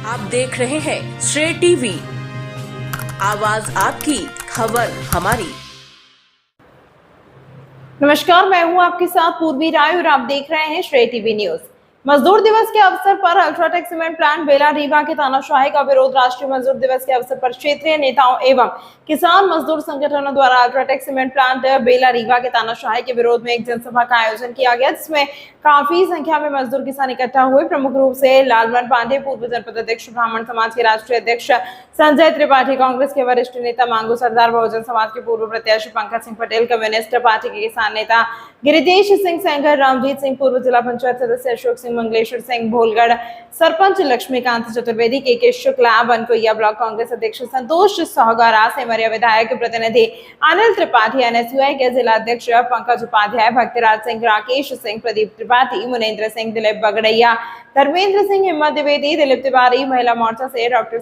आप देख रहे हैं श्रेय टीवी, आवाज आपकी, खबर हमारी। नमस्कार, मैं हूं आपके साथ पूर्वी राय और आप देख रहे हैं श्रेय टीवी न्यूज। मजदूर दिवस के अवसर पर अल्ट्राटेक सीमेंट प्लांट बेला रीवा के तानाशाही का विरोध। राष्ट्रीय मजदूर दिवस के अवसर पर क्षेत्रीय नेताओं एवं किसान मजदूर संगठनों द्वारा अल्ट्राटेक सीमेंट प्लांट बेला रीवा के तानाशाही के विरोध में एक जनसभा का आयोजन किया गया, जिसमें काफी संख्या में मजदूर किसान इकट्ठा हुए। प्रमुख रूप से लालमन पांडे, पूर्व जनपद अध्यक्ष, ब्राह्मण समाज के राष्ट्रीय अध्यक्ष संजय त्रिपाठी, कांग्रेस के वरिष्ठ नेता मांगू सरदार, बहुजन समाज के पूर्व प्रत्याशी पंकज सिंह पटेल, कम्युनिस्ट पार्टी के किसान नेता गिरिजेश सिंह सेंगर, रामजीत सिंह, पूर्व जिला पंचायत सदस्य अशोक सिंह, मंगलेश्वर सिंह भोलगढ़, सरपंच लक्ष्मीकांत चतुर्वेदी, के शुक्ला, बनकोइया ब्लॉक कांग्रेस अध्यक्ष संतोष सौगारा, सेमरिया विधायक प्रतिनिधि अनिल त्रिपाठी, एनएसयूआई के जिला अध्यक्ष पंकज उपाध्याय, भक्तिराज सिंह, राकेश सिंह, प्रदीप त्रिपाठी, मुनेन्द्र सिंह, दिलीप बगड़ैया, धर्मेंद्र सिंह, हिम्मत द्विवेदी, दिलीप तिवारी, महिला मोर्चा से डॉक्टर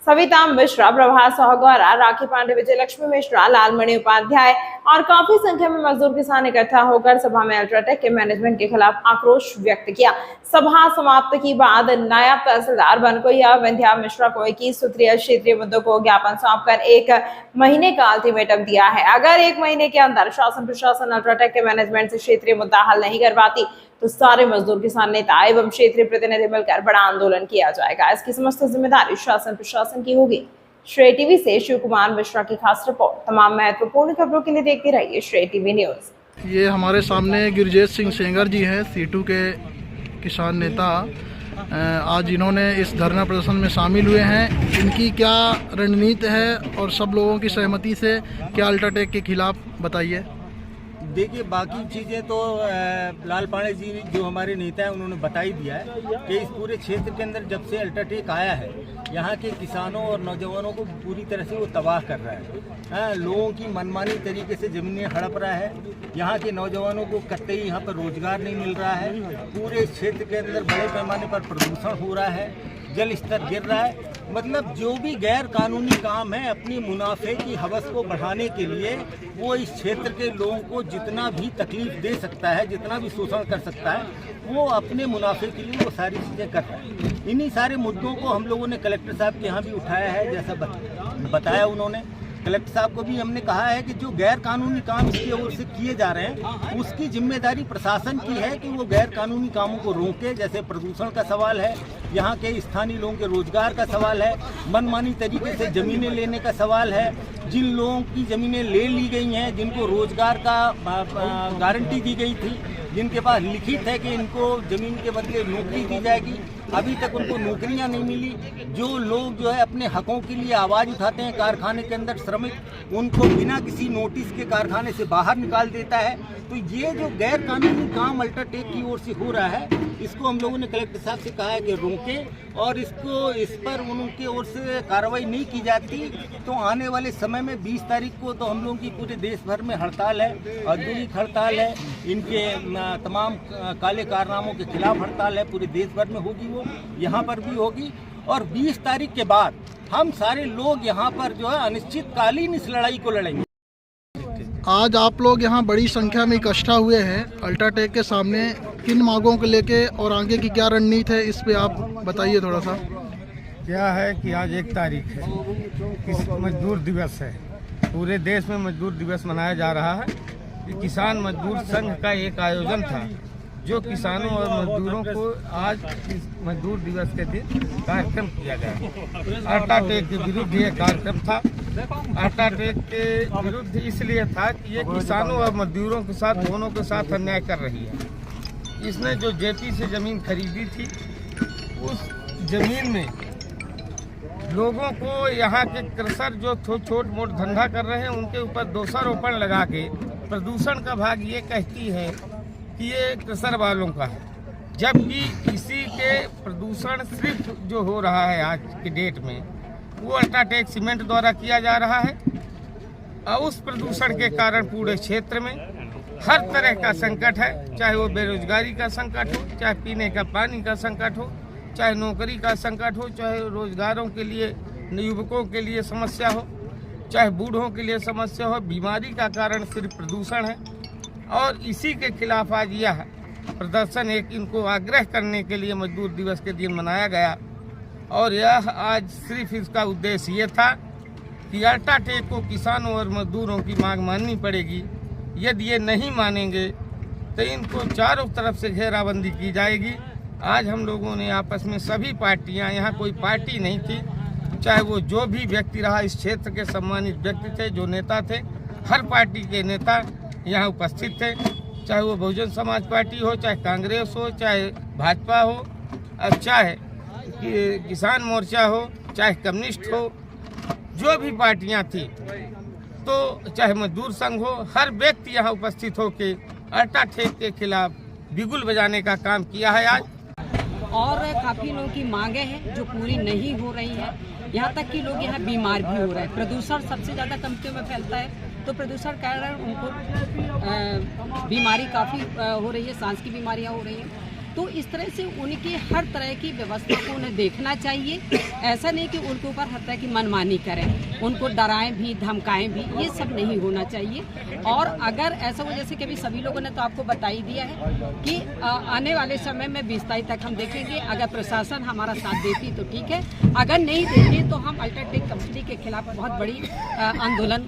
सविता मिश्रा, प्रभास सौगारा, राखी पांडे, विजय लक्ष्मी मिश्रा, लालमणि उपाध्याय और काफी संख्या में मजदूर किसान इकट्ठा होकर सभा में अल्ट्राटेक के मैनेजमेंट के खिलाफ आक्रोश व्यक्त किया। सभा समाप्त के बाद नायब तहसीलदार बनकोइया विंध्या मिश्रा को 21 सूत्रीय क्षेत्रीय मुद्दों को ज्ञापन सौंपकर 1 महीने का अल्टीमेटम दिया है। अगर 1 महीने के अंदर शासन प्रशासन अल्ट्राटेक के मैनेजमेंट से क्षेत्रीय मुद्दा हल नहीं कर पाती तो सारे मजदूर किसान नेता एवं क्षेत्रीय प्रतिनिधि मिलकर बड़ा आंदोलन किया जाएगा। इसकी समस्त जिम्मेदारी शासन प्रशासन की होगी। श्रेय टीवी से शिव कुमार मिश्रा की खास रिपोर्ट। तमाम महत्वपूर्ण खबरों के लिए देखते रहिए श्रेय टीवी न्यूज। ये हमारे सामने गिरिजेश सिंह सेंगर जी हैं, C2 के किसान नेता। आज इन्होंने इस धरना प्रदर्शन में शामिल हुए हैं। इनकी क्या रणनीति है और सब लोगों की सहमति से क्या अल्ट्राटेक के खिलाफ बताइए। देखिए, बाकी चीज़ें तो लाल पांडे जी जो हमारे नेता हैं उन्होंने बता ही दिया है कि इस पूरे क्षेत्र के अंदर जब से अल्ट्राटेक आया है, यहाँ के किसानों और नौजवानों को पूरी तरह से वो तबाह कर रहा है। लोगों की मनमानी तरीके से ज़मीनें हड़प रहा है। यहाँ के नौजवानों को कतई यहाँ पर रोजगार नहीं मिल रहा है। पूरे क्षेत्र के अंदर बड़े पैमाने पर प्रदूषण हो रहा है, जल स्तर गिर रहा है। मतलब जो भी गैर कानूनी काम है, अपनी मुनाफे की हवस को बढ़ाने के लिए वो इस क्षेत्र के लोगों को जितना भी तकलीफ दे सकता है, जितना भी शोषण कर सकता है, वो अपने मुनाफे के लिए वो सारी चीज़ें कर रहा है। इन्हीं सारे मुद्दों को हम लोगों ने कलेक्टर साहब के यहाँ भी उठाया है। जैसा बताया उन्होंने, कलेक्टर साहब को भी हमने कहा है कि जो गैर कानूनी काम इसकी ओर से किए जा रहे हैं उसकी जिम्मेदारी प्रशासन की है कि वो गैर कानूनी कामों को रोके। जैसे प्रदूषण का सवाल है, यहाँ के स्थानीय लोगों के रोजगार का सवाल है, मनमानी तरीके से ज़मीनें लेने का सवाल है। जिन लोगों की ज़मीनें ले ली गई हैं, जिनको रोजगार का गारंटी दी गई थी, जिनके पास लिखित है कि इनको ज़मीन के बदले नौकरी दी जाएगी, अभी तक उनको नौकरियां नहीं मिली। जो लोग जो है अपने हकों के लिए आवाज़ उठाते हैं कारखाने के अंदर, श्रमिक, उनको बिना किसी नोटिस के कारखाने से बाहर निकाल देता है। तो ये जो गैर कानूनी काम अल्ट्राटेक की ओर से हो रहा है, इसको हम लोगों ने कलेक्टर साहब से कहा है कि रोकें और इस पर उनकी ओर से कार्रवाई नहीं की जाती तो आने वाले समय में 20 तारीख को तो हम लोगों की पूरे देश भर में हड़ताल है, औद्योगिक हड़ताल है, इनके तमाम काले कारनामों के खिलाफ हड़ताल है, पूरे देश भर में होगी, वो यहाँ पर भी होगी। और 20 तारीख के बाद हम सारे लोग यहाँ पर जो है अनिश्चितकालीन इस लड़ाई को लड़ेंगे। आज आप लोग यहाँ बड़ी संख्या में इकट्ठा हुए हैं अल्ट्राटेक के सामने, किन मांगों को लेके और आगे की क्या रणनीति है, इस पे आप बताइए थोड़ा सा। क्या है कि आज 1 तारीख है, मजदूर दिवस है। पूरे देश में मजदूर दिवस मनाया जा रहा है। ये किसान मजदूर संघ का एक आयोजन था जो किसानों और मजदूरों को आज इस मजदूर दिवस के दिन कार्यक्रम किया गया। अल्ट्राटेक के विरुद्ध ये कार्यक्रम था। अल्ट्राटेक के विरुद्ध इसलिए था कि ये किसानों और मजदूरों के साथ, दोनों के साथ अन्याय कर रही है। इसने जो जेपी से ज़मीन खरीदी थी, उस ज़मीन में लोगों को यहाँ के क्रशर जो छोट मोट धंधा कर रहे हैं उनके ऊपर दोषारोपण लगा के प्रदूषण का भाग ये कहती है कि ये क्रशर वालों का है, जबकि इसी के प्रदूषण सिर्फ जो हो रहा है आज की डेट में वो अल्ट्राटेक सीमेंट द्वारा किया जा रहा है। और उस प्रदूषण के कारण पूरे क्षेत्र में हर तरह का संकट है, चाहे वो बेरोजगारी का संकट हो, चाहे पीने का पानी का संकट हो, चाहे नौकरी का संकट हो, चाहे रोजगारों के लिए, युवकों के लिए समस्या हो, चाहे बूढ़ों के लिए समस्या हो। बीमारी का कारण सिर्फ प्रदूषण है और इसी के खिलाफ आज यह प्रदर्शन एक इनको आग्रह करने के लिए मजदूर दिवस के दिन मनाया गया और यह आज सिर्फ इसका उद्देश्य ये था कि अल्ट्राटेक को किसानों और मजदूरों की मांग माननी पड़ेगी। यदि ये नहीं मानेंगे तो इनको चारों तरफ से घेराबंदी की जाएगी। आज हम लोगों ने आपस में सभी पार्टियां, यहाँ कोई पार्टी नहीं थी, चाहे वो जो भी व्यक्ति रहा, इस क्षेत्र के सम्मानित व्यक्ति थे, जो नेता थे, हर पार्टी के नेता यहाँ उपस्थित थे, चाहे वो बहुजन समाज पार्टी हो, चाहे कांग्रेस हो, चाहे भाजपा हो, और चाहे किसान मोर्चा हो, चाहे कम्युनिस्ट हो, जो भी पार्टियां थी, तो चाहे मजदूर संघ हो, हर व्यक्ति यहाँ उपस्थित होकर अल्ट्राटेक के खिलाफ बिगुल बजाने का काम किया है आज। और काफ़ी लोगों की मांगे हैं जो पूरी नहीं हो रही हैं। यहाँ तक कि लोग यहाँ बीमार भी हो रहे हैं। प्रदूषण सबसे ज़्यादा कंपनियों में फैलता है, तो प्रदूषण के कारण उनको बीमारी काफ़ी हो रही है, सांस की बीमारियाँ हो रही हैं। तो इस तरह से उनकी हर तरह की व्यवस्था को उन्हें देखना चाहिए। ऐसा नहीं कि उनके ऊपर हर तरह की मनमानी करें, उनको डराएं भी, धमकाएं भी, ये सब नहीं होना चाहिए। और अगर ऐसा हो, जैसे कि अभी सभी लोगों ने तो आपको बता ही दिया है कि आने वाले समय में 20 तारीख तक हम देखेंगे। अगर प्रशासन हमारा साथ देती तो ठीक है, अगर नहीं देती तो हम अल्ट्राटेक कंपनी के खिलाफ बहुत बड़ी आंदोलन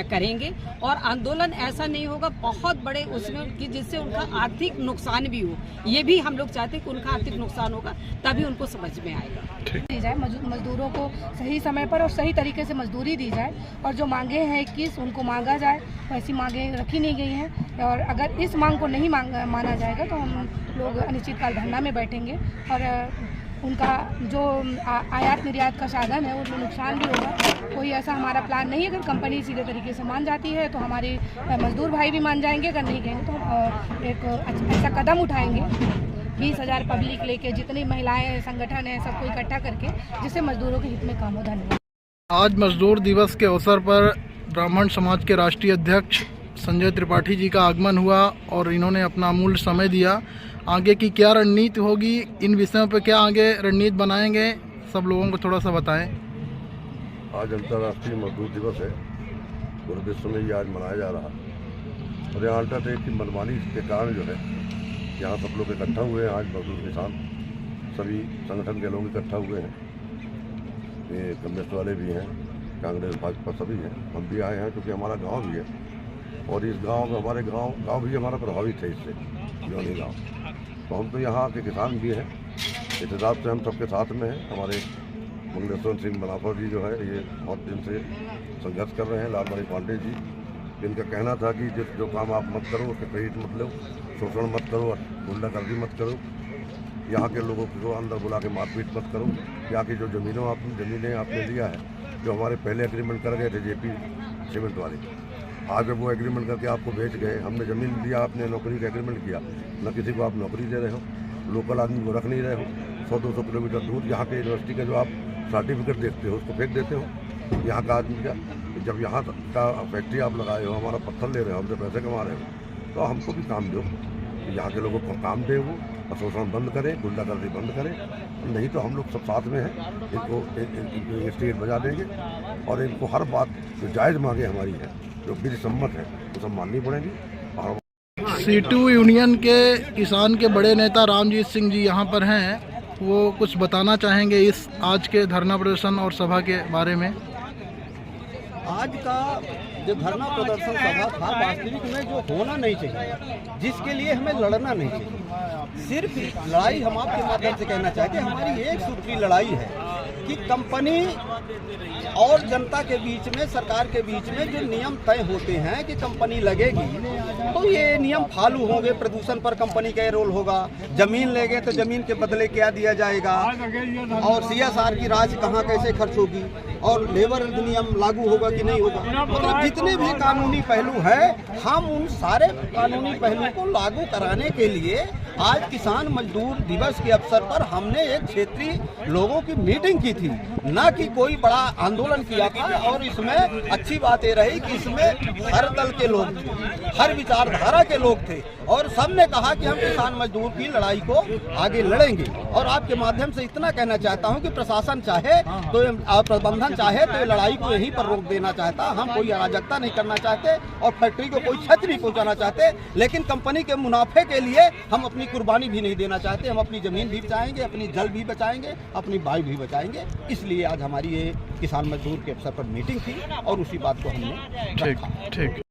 करेंगे। और आंदोलन ऐसा नहीं होगा बहुत बड़े उसमें कि जिससे उनका आर्थिक नुकसान भी हो। ये भी हम लोग चाहते हैं कि उनका आर्थिक नुकसान होगा, तभी उनको समझ में आएगा। दी जाए मजदूरों को सही समय पर और सही तरीके से मजदूरी दी जाए, और जो मांगे हैं 21 उनको मांगा जाए। वैसी मांगे रखी नहीं गई हैं, और अगर इस मांग को नहीं माना जाएगा तो हम लोग अनिश्चितकाल धरना में बैठेंगे। और उनका जो आयात निर्यात का साधन है उसमें नुकसान भी होगा। कोई ऐसा हमारा प्लान नहीं है। अगर कंपनी सीधे तरीके से मान जाती है तो हमारे मजदूर भाई भी मान जाएंगे, अगर नहीं कहेंगे तो एक ऐसा कदम उठाएंगे 20,000 पब्लिक लेके, जितनी महिलाएं संगठन है सबको इकट्ठा करके, जिससे मजदूरों के हित में काम हो। धन्यवाद। आज मजदूर दिवस के अवसर पर ब्राह्मण समाज के राष्ट्रीय अध्यक्ष संजय त्रिपाठी जी का आगमन हुआ और इन्होंने अपना अमूल्य समय दिया। आगे की क्या रणनीति होगी, इन विषयों पर क्या आगे रणनीति बनाएंगे, सब लोगों को थोड़ा सा बताएं। आज अंतर्राष्ट्रीय मजदूर दिवस है, पूरे विश्व में ये आज मनाया जा रहा है। और यहाँ अल्ट्राटेक की मनमानी के कारण जो है यहाँ सब लोग इकट्ठा हुए हैं। आज मजदूर किसान सभी संगठन के लोग इकट्ठा हुए हैं, ये कम्युनिस्ट वाले भी हैं, कांग्रेस भाजपा सभी हैं। हम भी आए हैं क्योंकि हमारा गांव भी है, और इस गांव में हमारे गांव भी हमारा प्रभावित है इससे, जौनी गाँव। तो हम तो यहाँ के किसान भी हैं, इस हिसाब से हम सबके साथ में हैं। हमारे मंगलेश्वर सिंह बनाफर जी जो है ये बहुत दिन से संघर्ष कर रहे हैं, लालबाड़ी पांडे जी, जिनका कहना था कि जो काम आप मत करो उसके क्रेडिट मत लो, शोषण मत करो, गुंडागर्दी मत करो, यहाँ के लोगों को अंदर बुला के मारपीट मत करो। यहाँ की जो ज़मीनें आपने लिया है, जो हमारे पहले एग्रीमेंट कर गए थे जेपी सीमेंट वाले, आज जब वो एग्रीमेंट करके आपको बेच गए, हमने ज़मीन लिया, आपने नौकरी का एग्रीमेंट किया, न किसी को आप नौकरी दे रहे हो, लोकल आदमी को रख नहीं रहे हो। 100-200 किलोमीटर दूर यहाँ के यूनिवर्सिटी का जो आप सर्टिफिकेट देखते हो उसको फेंक देते हो। यहाँ का आदमी का जब यहाँ का फैक्ट्री आप लगाए हो, हमारा पत्थर ले रहे हो, हमसे पैसे कमा रहे हो, तो हमको भी काम दो, यहाँ के लोगों को काम दे, वो शोषण बंद करें, गुंडागर्दी बंद करें। नहीं तो हम लोग सब साथ में हैं, इनको स्टेट बजा देंगे और इनको हर बात जो जायज़ मांगे हमारी है, जो विधि सम्मत है, वो सब माननी पड़ेगी। और C2 यूनियन के किसान के बड़े नेता रामजीत सिंह जी यहाँ पर हैं, वो कुछ बताना चाहेंगे इस आज के धरना प्रदर्शन और सभा के बारे में। आज का जो धरना प्रदर्शन सभा था वास्तविक में जो होना नहीं चाहिए, जिसके लिए हमें लड़ना नहीं चाहिए। सिर्फ लड़ाई हम आपके माध्यम से कहना चाहते हैं, हमारी एक सूत्री लड़ाई है कि कंपनी और जनता के बीच में, सरकार के बीच में जो नियम तय होते हैं कि कंपनी लगेगी तो ये नियम फॉलो होंगे। प्रदूषण पर कंपनी का रोल होगा, जमीन लेंगे तो जमीन के बदले क्या दिया जाएगा, और CSR की राशि कहाँ कैसे खर्च होगी, और लेबर अधिनियम लागू होगा कि नहीं होगा। मतलब जितने भी कानूनी पहलू हैं, हम उन सारे कानूनी पहलू को लागू कराने के लिए आज किसान मजदूर दिवस के अवसर पर हमने एक क्षेत्रीय लोगों की मीटिंग की थी, न कि कोई बड़ा आंदोलन किया था। और इसमें अच्छी बात ये रही कि इसमें हर दल के लोग थे, हर विचारधारा के लोग थे, और सबने कहा कि हम किसान मजदूर की लड़ाई को आगे लड़ेंगे। और आपके माध्यम से इतना कहना चाहता हूं कि प्रशासन चाहे तो प्रबंधन चाहे तो ये लड़ाई को यहीं पर रोक देना चाहता। हम कोई अराजकता नहीं करना चाहते और फैक्ट्री को कोई क्षति नहीं पहुंचाना चाहते, लेकिन कंपनी के मुनाफे के लिए हम अपनी अपनी कुर्बानी भी नहीं देना चाहते। हम अपनी ज़मीन भी बचाएंगे, अपनी जल भी बचाएंगे, अपनी वायु भी बचाएंगे। इसलिए आज हमारी ये किसान मजदूर के अवसर पर मीटिंग थी और उसी बात को हमने ठीक ठीक।